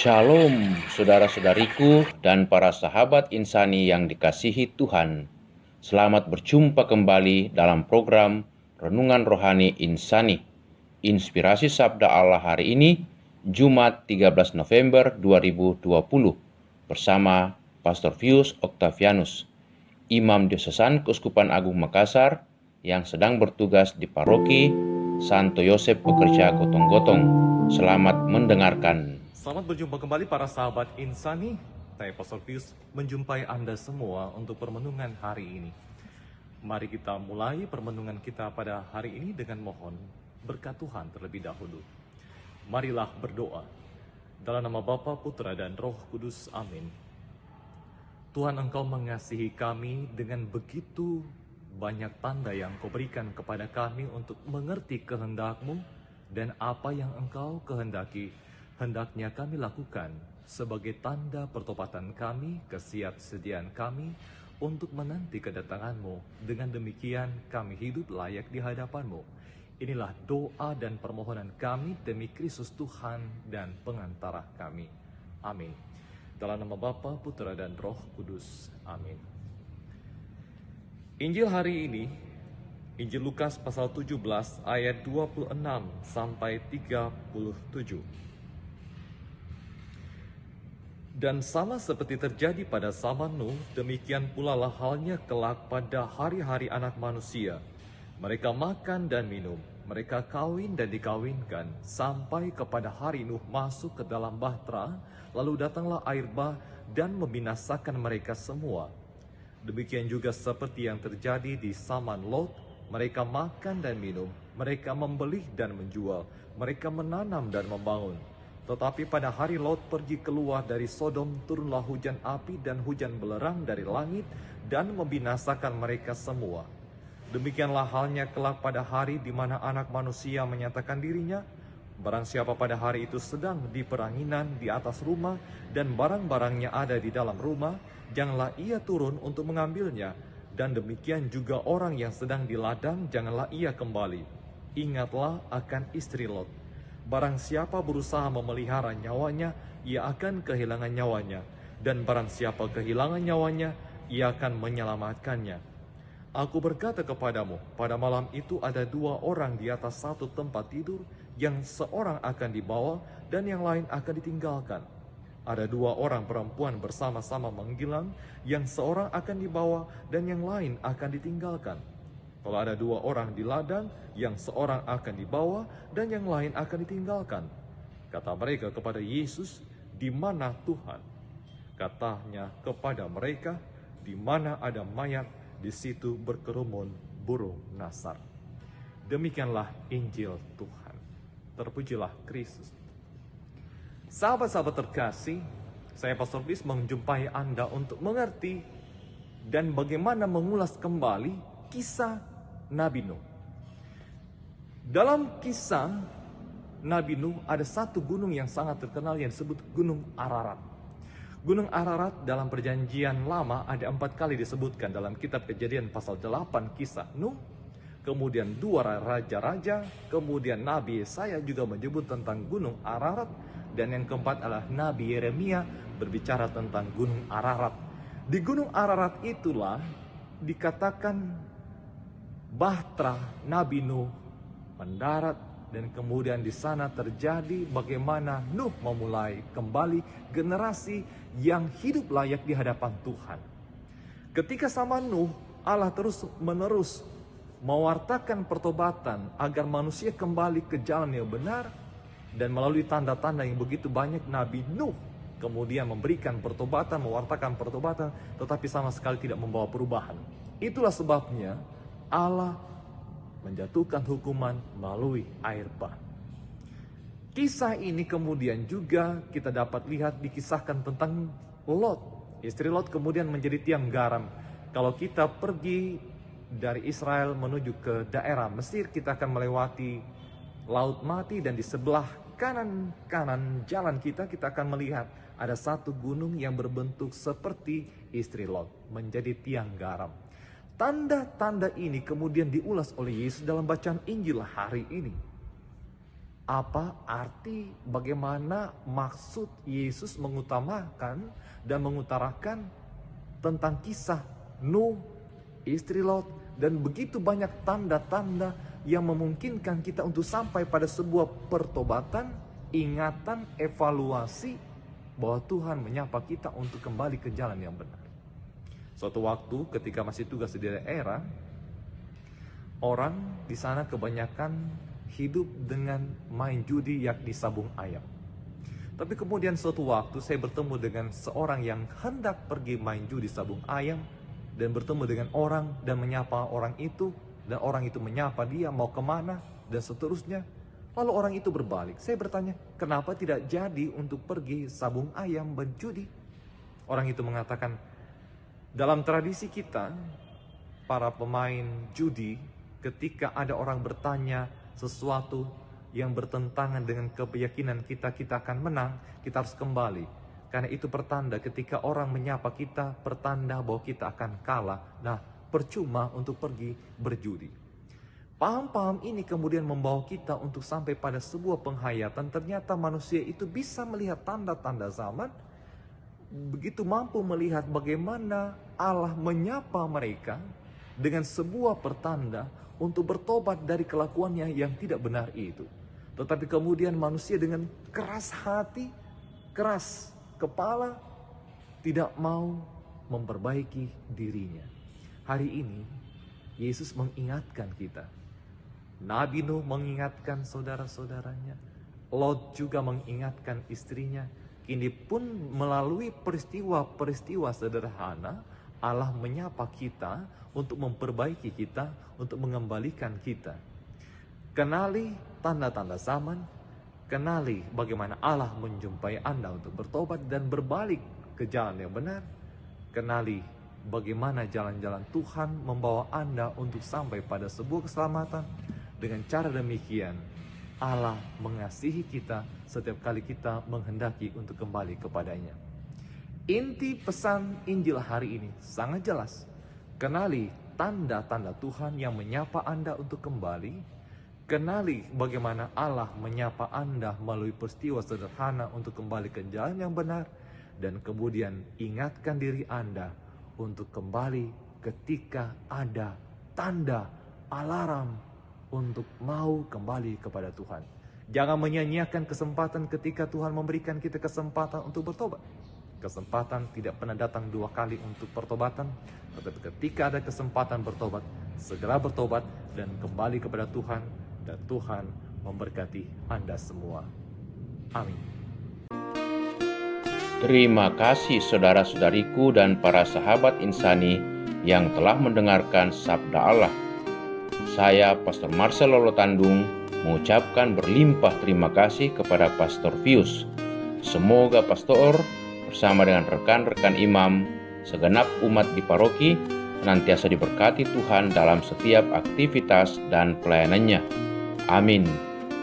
Shalom, saudara-saudariku dan para sahabat insani yang dikasihi Tuhan. Selamat berjumpa kembali dalam program Renungan Rohani Insani. Inspirasi Sabda Allah hari ini, Jumat 13 November 2020, bersama Pastor Vius Octavianus, Imam Diosesan Keuskupan Agung Makassar yang sedang bertugas di Paroki Santo Yosef Pekerja Gotong-Gotong. Selamat mendengarkan. Selamat berjumpa kembali para sahabat insani. Saya Pastor Pius menjumpai Anda semua untuk permenungan hari ini. Mari kita mulai permenungan kita pada hari ini dengan mohon berkat Tuhan terlebih dahulu. Marilah berdoa. Dalam nama Bapa, Putra, dan Roh Kudus. Amin. Tuhan, Engkau mengasihi kami dengan begitu banyak tanda yang Kau berikan kepada kami untuk mengerti kehendak-Mu dan apa yang Engkau kehendaki hendaknya kami lakukan sebagai tanda pertobatan kami, kesiapsediaan kami untuk menanti kedatangan-Mu. Dengan demikian kami hidup layak di hadapan-Mu. Inilah doa dan permohonan kami demi Kristus Tuhan dan pengantara kami. Amin. Dalam nama Bapa, Putra, dan Roh Kudus. Amin. Injil hari ini, Injil Lukas pasal 17 ayat 26 sampai 37. Dan sama seperti terjadi pada zaman Nuh, demikian pula lah halnya kelak pada hari-hari anak manusia. Mereka makan dan minum, mereka kawin dan dikawinkan, sampai kepada hari Nuh masuk ke dalam bahtera, lalu datanglah air bah dan membinasakan mereka semua. Demikian juga seperti yang terjadi di zaman Lot, mereka makan dan minum, mereka membeli dan menjual, mereka menanam dan membangun. Tetapi pada hari Lot pergi keluar dari Sodom, turunlah hujan api dan hujan belerang dari langit dan membinasakan mereka semua. Demikianlah halnya kelak pada hari di mana anak manusia menyatakan dirinya. Barang siapa pada hari itu sedang di peranginan di atas rumah dan barang-barangnya ada di dalam rumah, janganlah ia turun untuk mengambilnya. Dan demikian juga orang yang sedang di ladang, janganlah ia kembali. Ingatlah akan istri Lot. Barang siapa berusaha memelihara nyawanya, ia akan kehilangan nyawanya. Dan barang siapa kehilangan nyawanya, ia akan menyelamatkannya. Aku berkata kepadamu, pada malam itu ada dua orang di atas satu tempat tidur, yang seorang akan dibawa dan yang lain akan ditinggalkan. Ada dua orang perempuan bersama-sama menggilang, yang seorang akan dibawa dan yang lain akan ditinggalkan. Kalau ada dua orang di ladang, yang seorang akan dibawa dan yang lain akan ditinggalkan. Kata mereka kepada Yesus, "Di mana Tuhan?" Katanya kepada mereka, "Di mana ada mayat, di situ berkerumun burung nasar." Demikianlah Injil Tuhan. Terpujilah Kristus. Sahabat-sahabat terkasih, saya Pastor Bis menjumpai Anda untuk mengerti dan bagaimana mengulas kembali kisah Nabi Nuh. Dalam kisah Nabi Nuh ada satu gunung yang sangat terkenal yang disebut Gunung Ararat. Gunung Ararat dalam perjanjian lama ada 4 kali disebutkan dalam kitab Kejadian pasal 8 kisah Nuh. Kemudian 2 raja-raja, kemudian Nabi Yesaya juga menyebut tentang Gunung Ararat. Dan yang keempat adalah Nabi Yeremia berbicara tentang Gunung Ararat. Di Gunung Ararat itulah dikatakan bahtera Nabi Nuh mendarat, dan kemudian di sana terjadi bagaimana Nuh memulai kembali generasi yang hidup layak di hadapan Tuhan. Ketika sama Nuh, Allah terus menerus mewartakan pertobatan agar manusia kembali ke jalan yang benar, dan melalui tanda-tanda yang begitu banyak Nabi Nuh kemudian memberikan pertobatan, mewartakan pertobatan, tetapi sama sekali tidak membawa perubahan. Itulah sebabnya Allah menjatuhkan hukuman melalui air bah. Kisah ini kemudian juga kita dapat lihat dikisahkan tentang Lot. Istri Lot kemudian menjadi tiang garam. Kalau kita pergi dari Israel menuju ke daerah Mesir, kita akan melewati Laut Mati, dan di sebelah kanan jalan kita akan melihat ada satu gunung yang berbentuk seperti istri Lot, menjadi tiang garam. Tanda-tanda ini kemudian diulas oleh Yesus dalam bacaan Injil hari ini. Apa arti, bagaimana maksud Yesus mengutamakan dan mengutarakan tentang kisah Nuh, istri Lot, dan begitu banyak tanda-tanda yang memungkinkan kita untuk sampai pada sebuah pertobatan, ingatan, evaluasi bahwa Tuhan menyapa kita untuk kembali ke jalan yang benar. Suatu waktu ketika masih tugas di daerah, orang di sana kebanyakan hidup dengan main judi, yakni sabung ayam. Tapi kemudian suatu waktu saya bertemu dengan seorang yang hendak pergi main judi sabung ayam, dan bertemu dengan orang dan menyapa orang itu, dan orang itu menyapa dia mau kemana, dan seterusnya. Lalu orang itu berbalik. Saya bertanya, kenapa tidak jadi untuk pergi sabung ayam berjudi? Orang itu mengatakan, dalam tradisi kita, para pemain judi, ketika ada orang bertanya sesuatu yang bertentangan dengan keyakinan kita, kita akan menang, kita harus kembali. Karena itu pertanda ketika orang menyapa kita, pertanda bahwa kita akan kalah. Nah, percuma untuk pergi berjudi. Paham-paham ini kemudian membawa kita untuk sampai pada sebuah penghayatan. Ternyata manusia itu bisa melihat tanda-tanda zaman, begitu mampu melihat bagaimana Allah menyapa mereka dengan sebuah pertanda untuk bertobat dari kelakuannya yang tidak benar itu. Tetapi kemudian manusia dengan keras hati, keras kepala, tidak mau memperbaiki dirinya. Hari ini Yesus mengingatkan kita. Nabi Nuh mengingatkan saudara-saudaranya. Lot juga mengingatkan istrinya. Kini pun melalui peristiwa-peristiwa sederhana, Allah menyapa kita untuk memperbaiki kita, untuk mengembalikan kita. Kenali tanda-tanda zaman, kenali bagaimana Allah menjumpai Anda untuk bertobat dan berbalik ke jalan yang benar. Kenali bagaimana jalan-jalan Tuhan membawa Anda untuk sampai pada sebuah keselamatan. Dengan cara demikian, Allah mengasihi kita setiap kali kita menghendaki untuk kembali kepadanya. Inti pesan Injil hari ini sangat jelas. Kenali tanda-tanda Tuhan yang menyapa Anda untuk kembali. Kenali bagaimana Allah menyapa Anda melalui peristiwa sederhana untuk kembali ke jalan yang benar. Dan kemudian ingatkan diri Anda untuk kembali ketika ada tanda alarm untuk mau kembali kepada Tuhan. Jangan menyia-nyiakan kesempatan ketika Tuhan memberikan kita kesempatan untuk bertobat. Kesempatan tidak pernah datang dua kali untuk pertobatan, tetapi ketika ada kesempatan bertobat, segera bertobat dan kembali kepada Tuhan, dan Tuhan memberkati Anda semua. Amin. Terima kasih saudara-saudariku dan para sahabat insani yang telah mendengarkan sabda Allah. Saya, Pastor Marcel Lolotandung, mengucapkan berlimpah terima kasih kepada Pastor Fius. Semoga Pastor bersama dengan rekan-rekan imam, segenap umat di paroki, senantiasa diberkati Tuhan dalam setiap aktivitas dan pelayanannya. Amin.